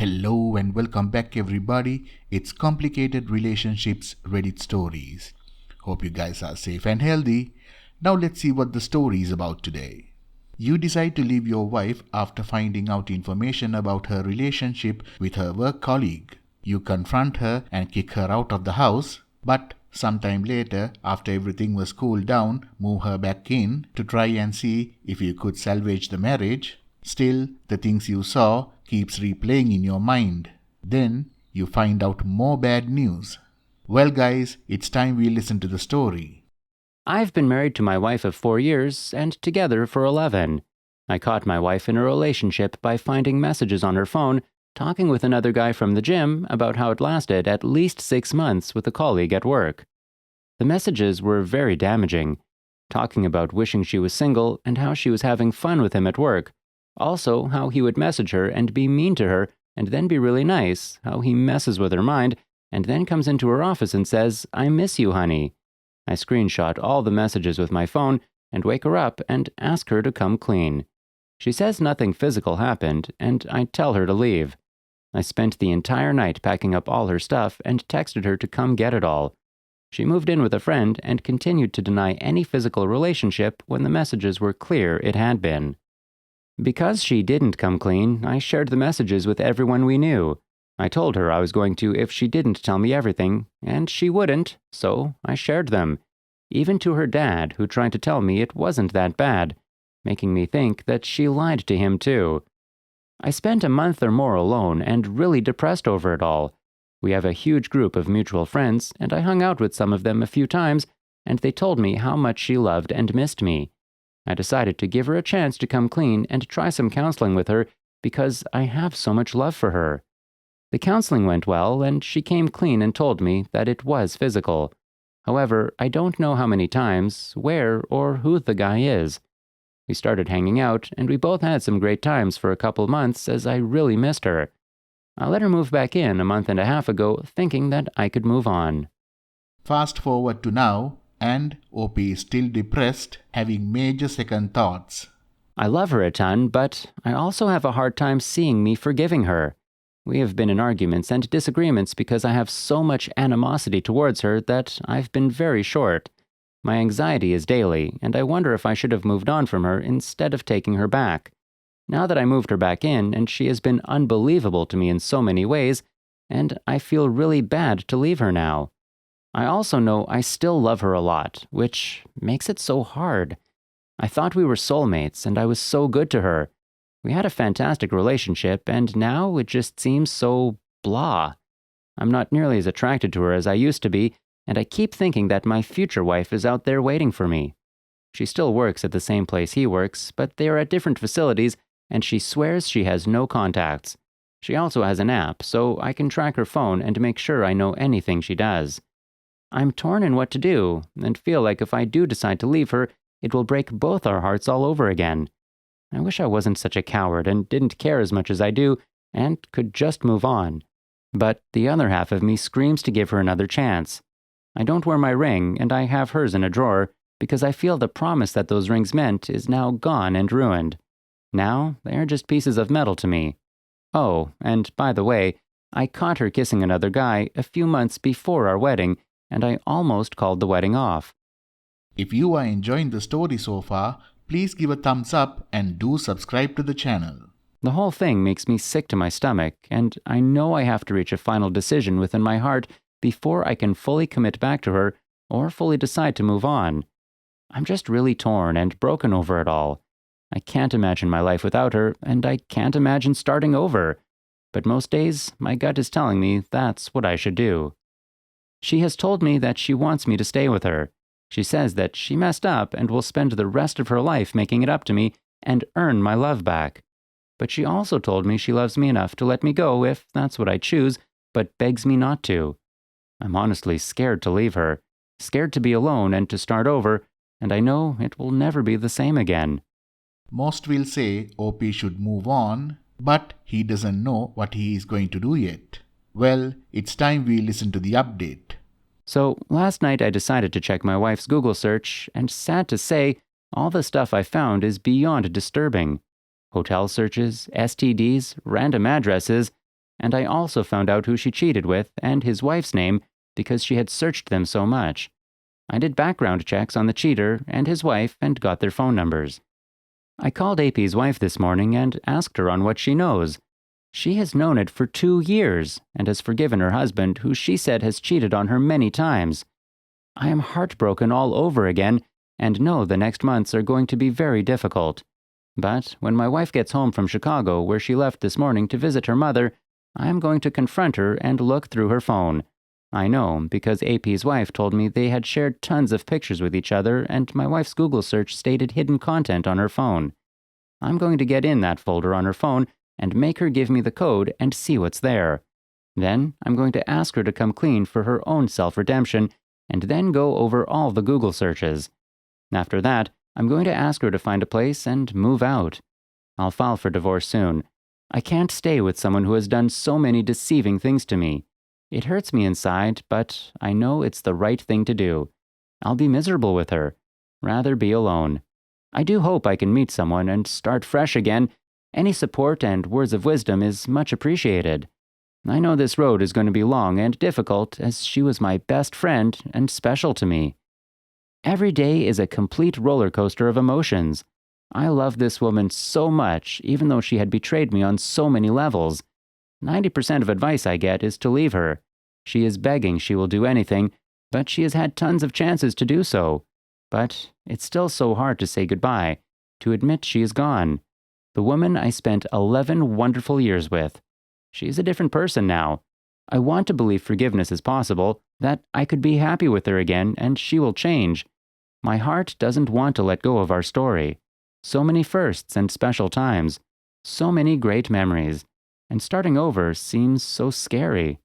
Hello and welcome back, everybody. It's Complicated Relationships Reddit Stories. Hope you guys are safe and healthy. Now let's see what the story is about today. You decide to leave your wife after finding out information about her relationship with her work colleague. You confront her and kick her out of the house, but sometime later, after everything was cooled down, move her back in to try and see if you could salvage the marriage. Still, the things you saw keeps replaying in your mind. Then you find out more bad news. Well guys, it's time we listen to the story. I've been married to my wife of 4 years and together for 11. I caught my wife in a relationship by finding messages on her phone talking with another guy from the gym about how it lasted at least 6 months with a colleague at work. The messages were very damaging, talking about wishing she was single and how she was having fun with him at work. Also, how he would message her and be mean to her and then be really nice, how he messes with her mind and then comes into her office and says, "I miss you, honey." I screenshot all the messages with my phone and wake her up and ask her to come clean. She says nothing physical happened, and I tell her to leave. I spent the entire night packing up all her stuff and texted her to come get it all. She moved in with a friend and continued to deny any physical relationship when the messages were clear it had been. Because she didn't come clean, I shared the messages with everyone we knew. I told her I was going to if she didn't tell me everything, and she wouldn't, so I shared them. Even to her dad, who tried to tell me it wasn't that bad, making me think that she lied to him too. I spent a month or more alone and really depressed over it all. We have a huge group of mutual friends, and I hung out with some of them a few times, and they told me how much she loved and missed me. I decided to give her a chance to come clean and try some counseling with her because I have so much love for her. The counseling went well, and she came clean and told me that it was physical. However, I don't know how many times, where, or who the guy is. We started hanging out, and we both had some great times for a couple months as I really missed her. I let her move back in a month and a half ago, thinking that I could move on. Fast forward to now, and OP is still depressed, having major second thoughts. I love her a ton, but I also have a hard time seeing me forgiving her. We have been in arguments and disagreements because I have so much animosity towards her that I've been very short. My anxiety is daily, and I wonder if I should have moved on from her instead of taking her back. Now that I moved her back in, and she has been unbelievable to me in so many ways, and I feel really bad to leave her now. I also know I still love her a lot, which makes it so hard. I thought we were soulmates, and I was so good to her. We had a fantastic relationship, and now it just seems so blah. I'm not nearly as attracted to her as I used to be, and I keep thinking that my future wife is out there waiting for me. She still works at the same place he works, but they are at different facilities, and she swears she has no contacts. She also has an app, so I can track her phone and make sure I know anything she does. I'm torn in what to do, and feel like if I do decide to leave her, it will break both our hearts all over again. I wish I wasn't such a coward and didn't care as much as I do, and could just move on. But the other half of me screams to give her another chance. I don't wear my ring, and I have hers in a drawer, because I feel the promise that those rings meant is now gone and ruined. Now, they are just pieces of metal to me. Oh, and by the way, I caught her kissing another guy a few months before our wedding, and I almost called the wedding off. If you are enjoying the story so far, please give a thumbs up and do subscribe to the channel. The whole thing makes me sick to my stomach, and I know I have to reach a final decision within my heart before I can fully commit back to her or fully decide to move on. I'm just really torn and broken over it all. I can't imagine my life without her, and I can't imagine starting over. But most days, my gut is telling me that's what I should do. She has told me that she wants me to stay with her. She says that she messed up and will spend the rest of her life making it up to me and earn my love back. But she also told me she loves me enough to let me go if that's what I choose, but begs me not to. I'm honestly scared to leave her, scared to be alone and to start over, and I know it will never be the same again. Most will say OP should move on, but he doesn't know what he is going to do yet. Well, it's time we listen to the update. So last night I decided to check my wife's Google search, and sad to say, all the stuff I found is beyond disturbing. Hotel searches, STDs, random addresses, and I also found out who she cheated with and his wife's name because she had searched them so much. I did background checks on the cheater and his wife and got their phone numbers. I called AP's wife this morning and asked her on what she knows. She has known it for 2 years and has forgiven her husband, who she said has cheated on her many times. I am heartbroken all over again and know the next months are going to be very difficult. But when my wife gets home from Chicago, where she left this morning to visit her mother, I am going to confront her and look through her phone. I know, because AP's wife told me they had shared tons of pictures with each other, and my wife's Google search stated hidden content on her phone. I'm going to get in that folder on her phone and make her give me the code and see what's there. Then I'm going to ask her to come clean for her own self-redemption, and then go over all the Google searches. After that, I'm going to ask her to find a place and move out. I'll file for divorce soon. I can't stay with someone who has done so many deceiving things to me. It hurts me inside, but I know it's the right thing to do. I'll be miserable with her. Rather be alone. I do hope I can meet someone and start fresh again. Any support and words of wisdom is much appreciated. I know this road is going to be long and difficult, as she was my best friend and special to me. Every day is a complete roller coaster of emotions. I love this woman so much, even though she had betrayed me on so many levels. 90% of advice I get is to leave her. She is begging she will do anything, but she has had tons of chances to do so. But it's still so hard to say goodbye, to admit she is gone. The woman I spent 11 wonderful years with. She is a different person now. I want to believe forgiveness is possible, that I could be happy with her again and she will change. My heart doesn't want to let go of our story. So many firsts and special times. So many great memories. And starting over seems so scary.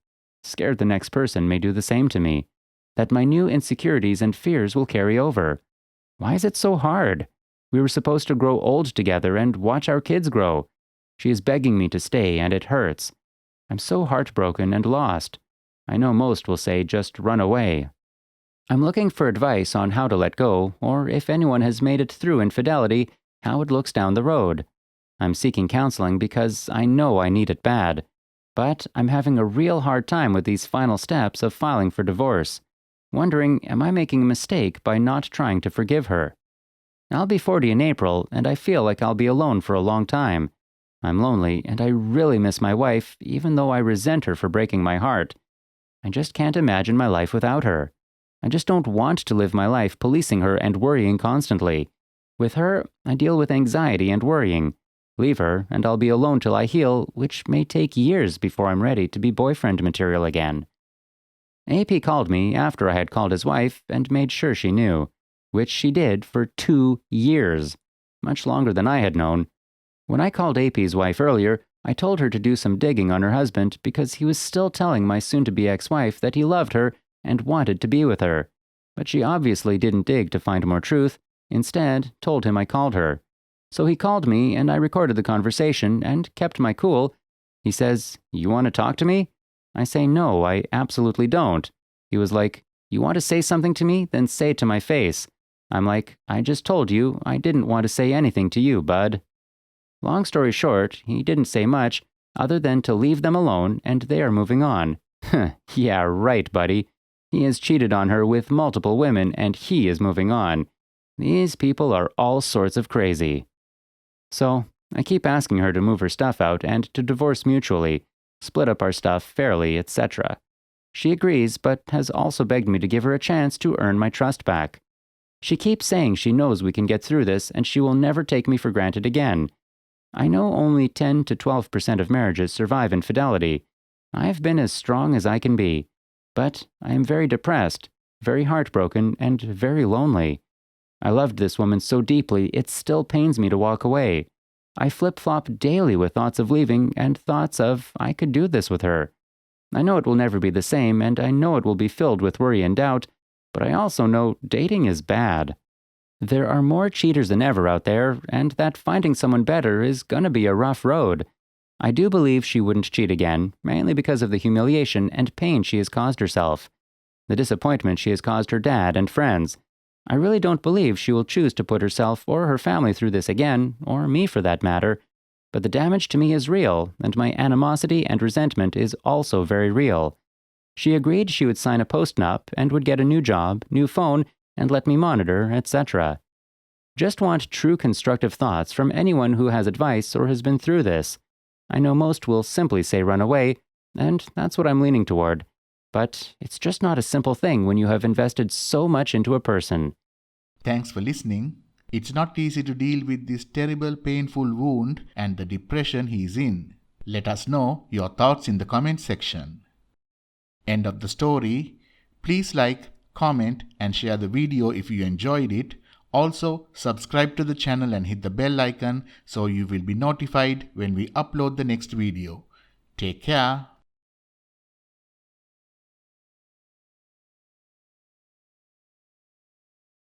Scared the next person may do the same to me. That my new insecurities and fears will carry over. Why is it so hard? We were supposed to grow old together and watch our kids grow. She is begging me to stay and it hurts. I'm so heartbroken and lost. I know most will say just run away. I'm looking for advice on how to let go, or if anyone has made it through infidelity, how it looks down the road. I'm seeking counseling because I know I need it bad. But I'm having a real hard time with these final steps of filing for divorce. Wondering, am I making a mistake by not trying to forgive her? I'll be 40 in April, and I feel like I'll be alone for a long time. I'm lonely, and I really miss my wife, even though I resent her for breaking my heart. I just can't imagine my life without her. I just don't want to live my life policing her and worrying constantly. With her, I deal with anxiety and worrying. Leave her, and I'll be alone till I heal, which may take years before I'm ready to be boyfriend material again. AP called me after I had called his wife and made sure she knew, which she did for 2 years, much longer than I had known. When I called AP's wife earlier, I told her to do some digging on her husband because he was still telling my soon-to-be ex-wife that he loved her and wanted to be with her. But she obviously didn't dig to find more truth, instead told him I called her. So he called me and I recorded the conversation and kept my cool. He says, "You want to talk to me?" I say, "No, I absolutely don't." He was like, "You want to say something to me? Then say it to my face." I'm like, "I just told you I didn't want to say anything to you, bud." Long story short, he didn't say much other than to leave them alone and they are moving on. Yeah, right, buddy. He has cheated on her with multiple women and he is moving on. These people are all sorts of crazy. So, I keep asking her to move her stuff out and to divorce mutually, split up our stuff fairly, etc. She agrees, but has also begged me to give her a chance to earn my trust back. She keeps saying she knows we can get through this and she will never take me for granted again. I know only 10 to 12% of marriages survive infidelity. I've been as strong as I can be. But I am very depressed, very heartbroken, and very lonely. I loved this woman so deeply, it still pains me to walk away. I flip-flop daily with thoughts of leaving and thoughts of I could do this with her. I know it will never be the same, and I know it will be filled with worry and doubt, but I also know dating is bad. There are more cheaters than ever out there, and that finding someone better is gonna be a rough road. I do believe she wouldn't cheat again, mainly because of the humiliation and pain she has caused herself. The disappointment she has caused her dad and friends. I really don't believe she will choose to put herself or her family through this again, or me for that matter. But the damage to me is real, and my animosity and resentment is also very real. She agreed she would sign a post-nup and would get a new job, new phone, and let me monitor, etc. Just want true constructive thoughts from anyone who has advice or has been through this. I know most will simply say run away, and that's what I'm leaning toward. But it's just not a simple thing when you have invested so much into a person. Thanks for listening. It's not easy to deal with this terrible painful wound and the depression he's in. Let us know your thoughts in the comment section. End of the story. Please like, comment and share the video if you enjoyed it. Also, subscribe to the channel and hit the bell icon so you will be notified when we upload the next video. Take care.